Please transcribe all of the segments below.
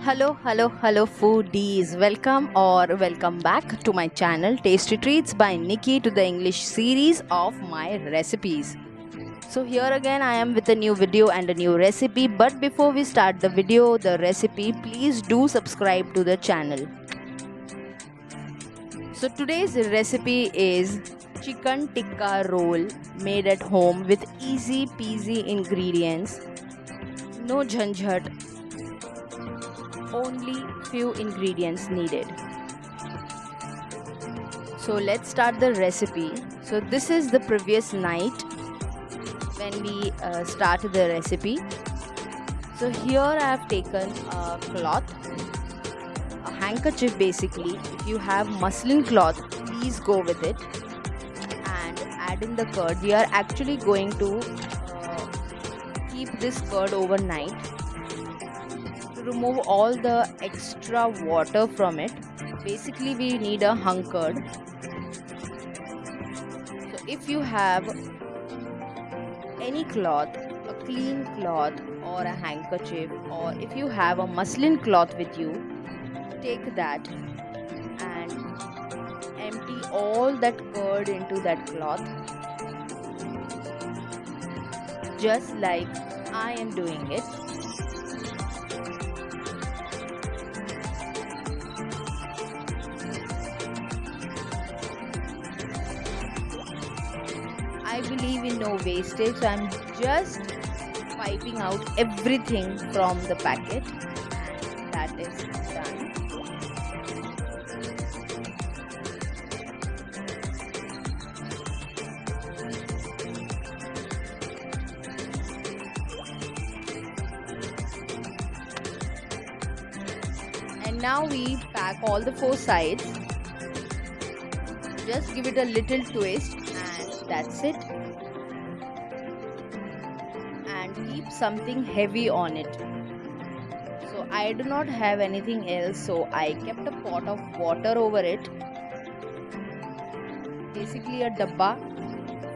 Hello foodies. Welcome back to my channel Tasty Treats by Nikki to the English series of my recipes. So here again I am with a new video and a new recipe, but before we start the recipe, please do subscribe to the channel. So today's recipe is chicken tikka roll made at home with easy peasy ingredients. No jhanjhat, only few ingredients needed. So let's start the recipe. So this is the previous night when we started the recipe. So here I have taken a cloth, a handkerchief basically. If you have muslin cloth, please go with it, and add in the curd. We are actually going to keep this curd overnight to remove all the extra water from it. Basically we need a hung curd. So if you have any cloth, a clean cloth or a handkerchief, or if you have a muslin cloth with you, take that and empty all that curd into that cloth, just like I am doing it. I believe in no wastage, so I'm just wiping out everything from the packet, and that is done. And now we pack all the four sides. Just give it a little twist, and that's it. And keep something heavy on it. So I do not have anything else, so I kept a pot of water over it. Basically a dabba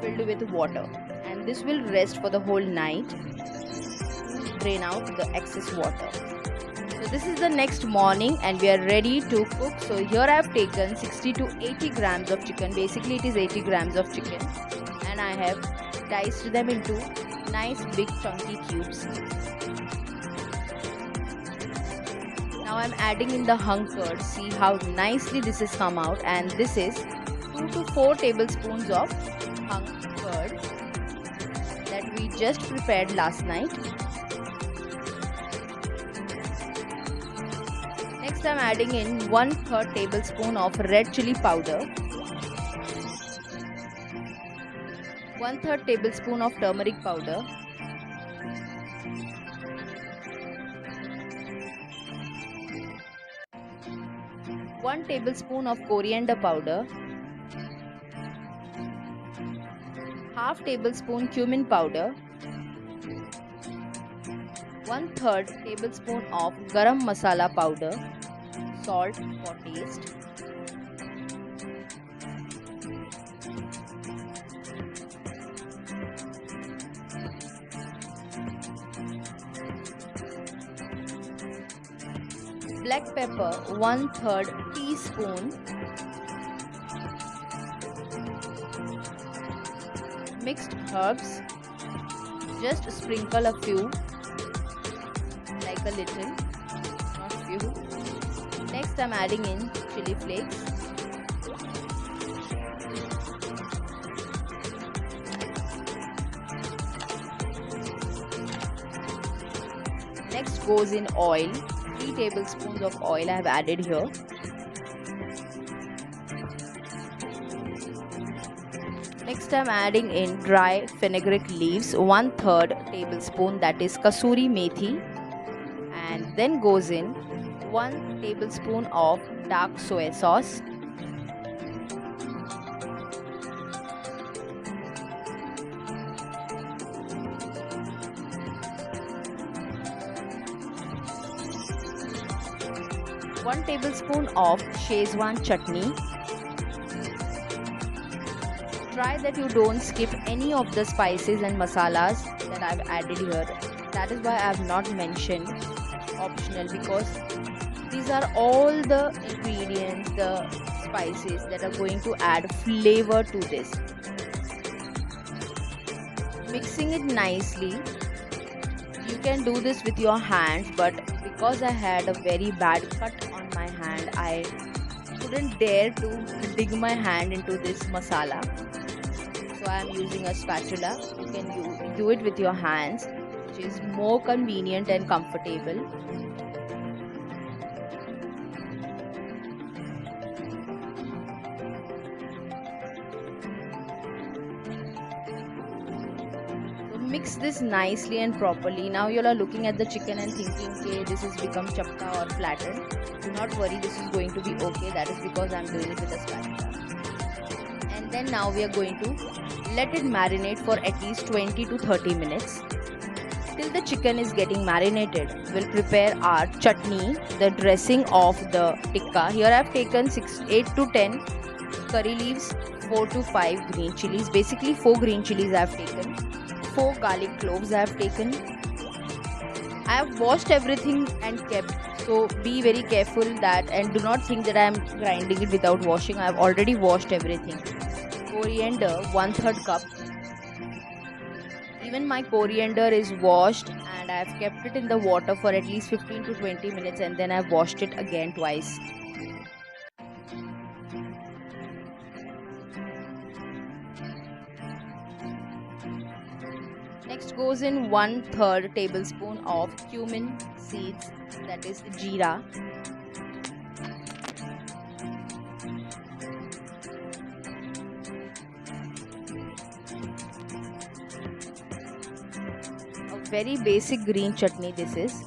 filled with water, and this will rest for the whole night to drain out the excess water. So this is the next morning and we are ready to cook. So here I have taken 60 to 80 grams of chicken. Basically it is 80 grams of chicken, and I have diced them into nice big chunky cubes. Now I am adding in the hung curd. See how nicely this has come out, and this is 2 to 4 tablespoons of hung curd that we just prepared last night. Next I am adding in 1/3 tablespoon of red chilli powder, 1/3 tablespoon of turmeric powder, 1 tablespoon of coriander powder, half tablespoon cumin powder, 1/3 tablespoon of garam masala powder, salt for taste, black pepper 1/3 teaspoon, mixed herbs, just sprinkle a few, like a little, not few. Next I'm adding in chili flakes, next goes in oil. 3 tablespoons of oil I have added here. Next I am adding in dry fenugreek leaves, 1/3 tablespoon, that is kasuri methi, and then goes in 1 tablespoon of dark soy sauce, one tablespoon of Schezwan chutney. Try that you don't skip any of the spices and masalas that I've added here. That is why I have not mentioned optional because these are all the ingredients, the spices that are going to add flavor to this. Mixing it nicely. You can do this with your hands, but because I had a very bad cut on my hand, I couldn't dare to dig my hand into this masala. So I am using a spatula. You can do it with your hands, which is more convenient and comfortable. Mix this nicely and properly. Now you are looking at the chicken and thinking, okay, this has become chapka or flattened. Do not worry, this is going to be okay. That is because I am doing it with a spatula. And then now we are going to let it marinate for at least 20 to 30 minutes. Till the chicken is getting marinated, we'll prepare our chutney, the dressing of the tikka. Here I have taken 8 to 10 curry leaves, 4 to 5 green chilies. Basically 4 green chilies I have taken. 4 garlic cloves I have taken. I have washed everything and kept, so be very careful that and do not think that I am grinding it without washing. I have already washed everything. Coriander 1/3 cup. Even my coriander is washed and I have kept it in the water for at least 15 to 20 minutes and then I have washed it again twice. Next goes in 1/3 tablespoon of cumin seeds, that is jeera. A very basic green chutney this is.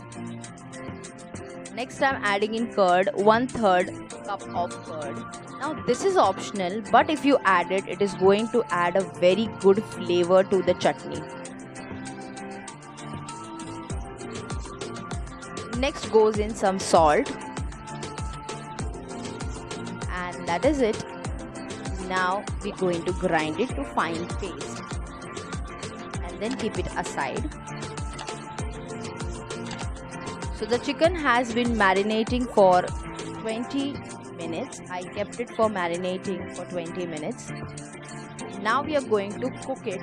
Next I am adding in curd, 1/3 cup of curd. Now this is optional, but if you add it, it is going to add a very good flavor to the chutney. Next goes in some salt, and that is it. Now we're going to grind it to fine paste and then keep it aside. So the chicken has been marinating for 20 minutes. I kept it for marinating for 20 minutes. Now we are going to cook it.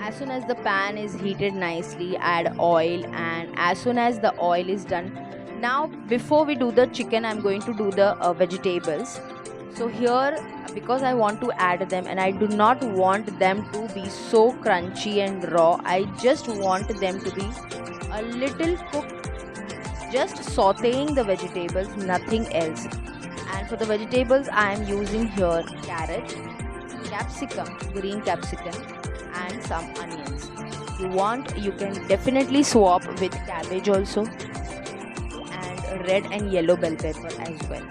As soon as the pan is heated nicely, add oil, and as soon as the oil is done, now before we do the chicken, I'm going to do the vegetables. So here, because I want to add them and I do not want them to be so crunchy and raw, I just want them to be a little cooked, just sauteing the vegetables, nothing else. And for the vegetables, I am using here carrot, capsicum, green capsicum, and some onions. If you want, you can definitely swap with cabbage also, and red and yellow bell pepper as well.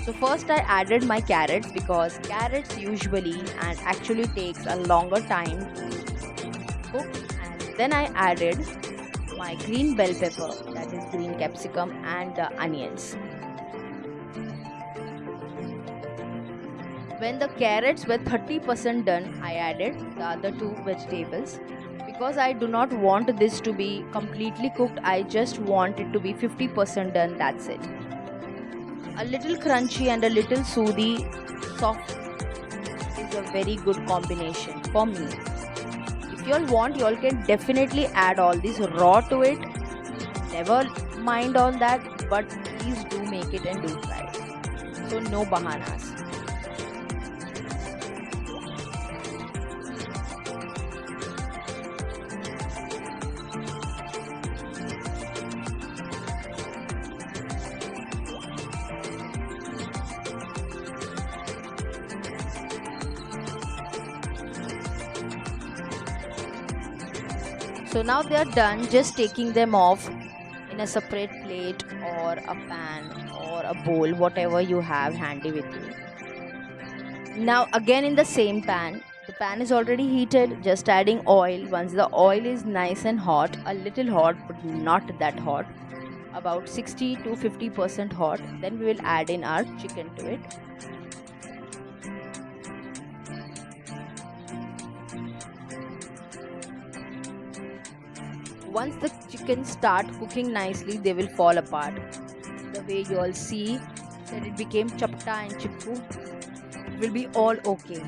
So first I added my carrots because carrots usually and actually takes a longer time to cook, and then I added my green bell pepper, that is green capsicum, and the onions. When the carrots were 30% done, I added the other 2 vegetables. Because I do not want this to be completely cooked, I just want it to be 50% done, that's it. A little crunchy and a little soothy, soft is a very good combination for me. If you all want, you all can definitely add all this raw to it. Never mind on that, but please do make it and do try it. So no bahanas. So now they are done, just taking them off in a separate plate or a pan or a bowl, whatever you have handy with you. Now again in the same pan, the pan is already heated, just adding oil. Once the oil is nice and hot, a little hot but not that hot, about 60 to 50% hot. Then we will add in our chicken to it. Once the chicken start cooking nicely, they will fall apart. The way you all see that it became chapta and chipku, it will be all okay.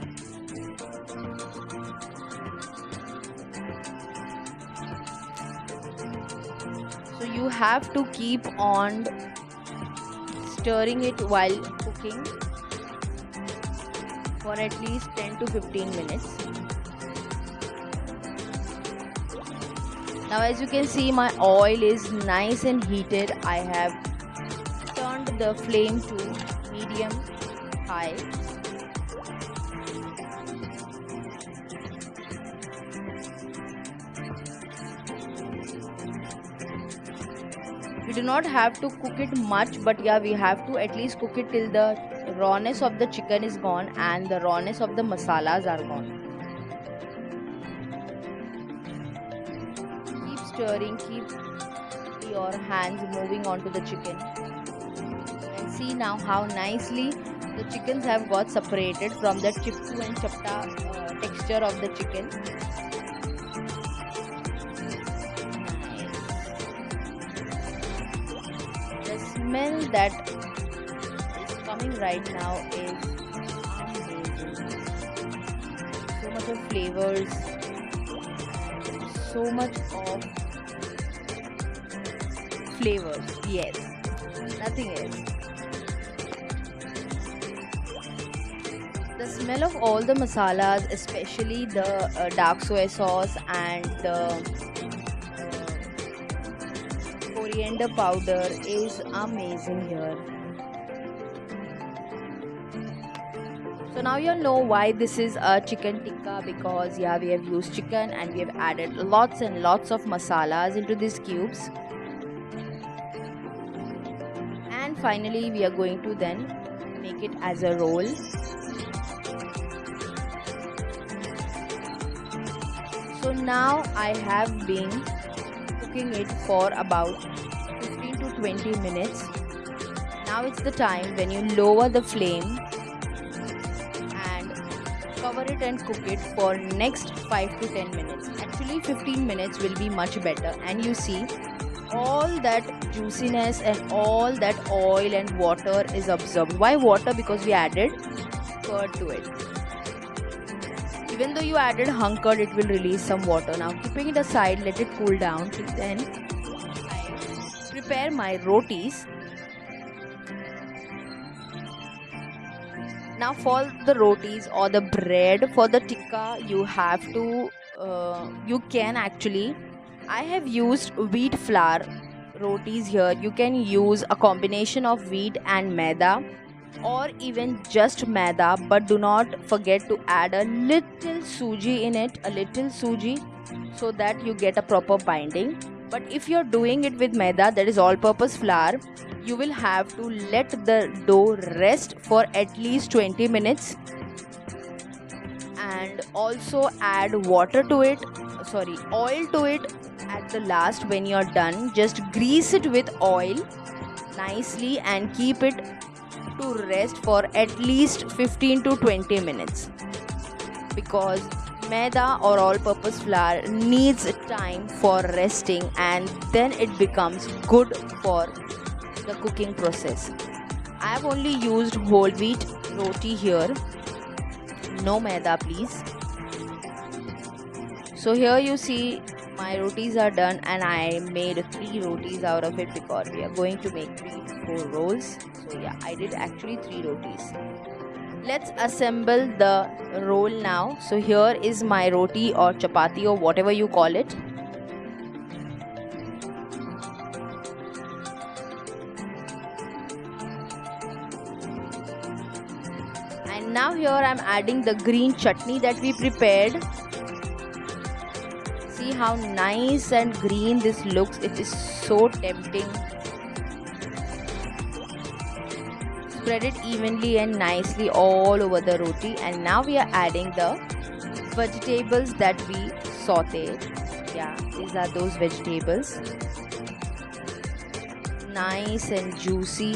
So you have to keep on stirring it while cooking for at least 10 to 15 minutes. Now as you can see, my oil is nice and heated. I have turned the flame to medium high. We do not have to cook it much, but yeah, we have to at least cook it till the rawness of the chicken is gone and the rawness of the masalas are gone. Keep stirring, keep your hands moving onto the chicken. And see now how nicely the chickens have got separated from the chipku and chapta texture of the chicken. Smell that is coming right now is amazing. So much of flavors, so much of flavors. Yes, nothing else. The smell of all the masalas, especially the dark soy sauce and the coriander powder, is amazing here. So now you know why this is a chicken tikka, because yeah, we have used chicken and we have added lots and lots of masalas into these cubes. And finally we are going to then make it as a roll. So now I have been cooking it for about 15 to 20 minutes. Now it's the time when you lower the flame and cover it and cook it for next 5 to 10 minutes. Actually 15 minutes will be much better, and you see all that juiciness and all that oil and water is absorbed. Why water? Because we added curd to it. Even though you added hung curd, it will release some water. Now keeping it aside, let it cool down. Then I prepare my rotis. Now for the rotis or the bread for the tikka, you have to, you can actually, I have used wheat flour rotis here. You can use a combination of wheat and maida, or even just maida, but do not forget to add a little suji in it, a little suji, so that you get a proper binding. But if you're doing it with maida, that is all purpose flour, you will have to let the dough rest for at least 20 minutes and also add water to it, oil to it at the last. When you're done, just grease it with oil nicely and keep it to rest for at least 15 to 20 minutes, because maida or all-purpose flour needs time for resting and then it becomes good for the cooking process. I have only used whole wheat roti here, no maida please. So here you see my rotis are done, and I made 3 rotis out of it because we are going to make 3 to 4 rolls. So yeah, I did actually 3 rotis. Let's assemble the roll now. So here is my roti or chapati or whatever you call it. And now here I am adding the green chutney that we prepared. See how nice and green this looks. It is so tempting. Spread it evenly and nicely all over the roti. And now we are adding the vegetables that we sauteed. Yeah, these are those vegetables. nice and juicy,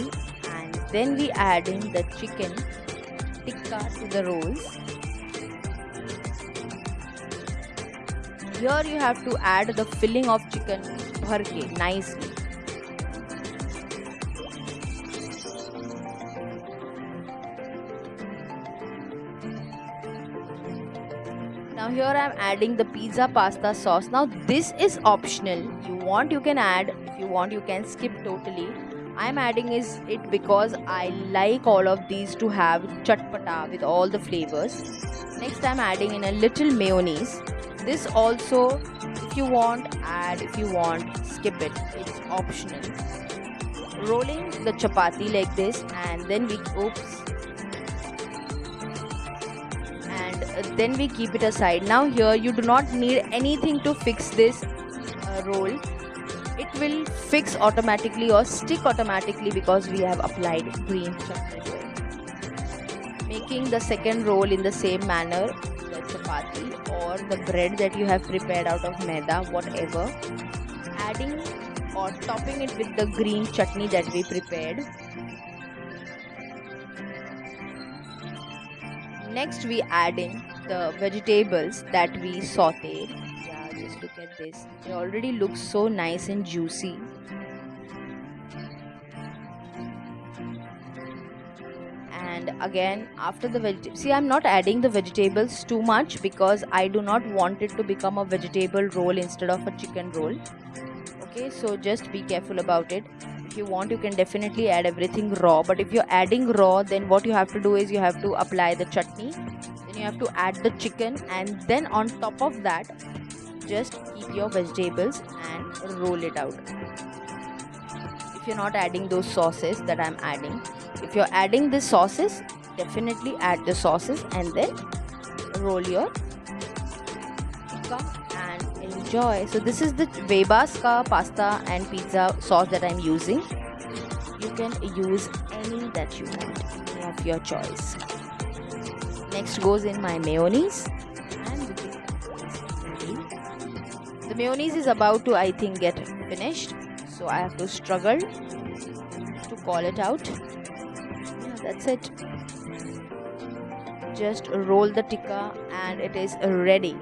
and then we add in the chicken tikka to the rolls. Here you have to add the filling of chicken bharke nicely. Now here I am adding the pizza pasta sauce. Now this is optional. You want you can add, if you want you can skip totally. I am adding it because I like all of these to have chatpata with all the flavors. Next I am adding in a little mayonnaise. This also, if you want add, if you want skip it. It's optional. Rolling the chapati like this, and then we then we keep it aside. Now here you do not need anything to fix this roll. It will fix automatically or stick automatically because we have applied green chutney to it. Making the second roll in the same manner, the chapati or the bread that you have prepared out of maida, whatever, adding or topping it with the green chutney that we prepared. Next we add in the vegetables that we sauteed. Yeah, just look at this. They already look so nice and juicy. And again, after the see, I'm not adding the vegetables too much because I do not want it to become a vegetable roll instead of a chicken roll. Okay, so just be careful about it. If you want, you can definitely add everything raw, but if you're adding raw, then what you have to do is you have to apply the chutney, then you have to add the chicken, and then on top of that just keep your vegetables and roll it out. If you're not adding those sauces that I'm adding, if you're adding the sauces, definitely add the sauces and then roll your tikka and enjoy. So this is the Weba's pasta and pizza sauce that I'm using. You can use any that you want, any of your choice. Next goes in my mayonnaise, and the mayonnaise is about to, I think, get finished, so I have to struggle to call it out. Yeah, that's it. Just roll the tikka and it is ready.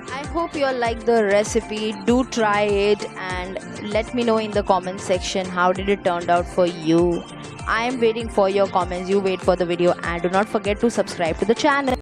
I hope you all like the recipe. Do try it and let me know in the comment section how did it turn out for you. I am waiting for your comments. You wait for the video and do not forget to subscribe to the channel.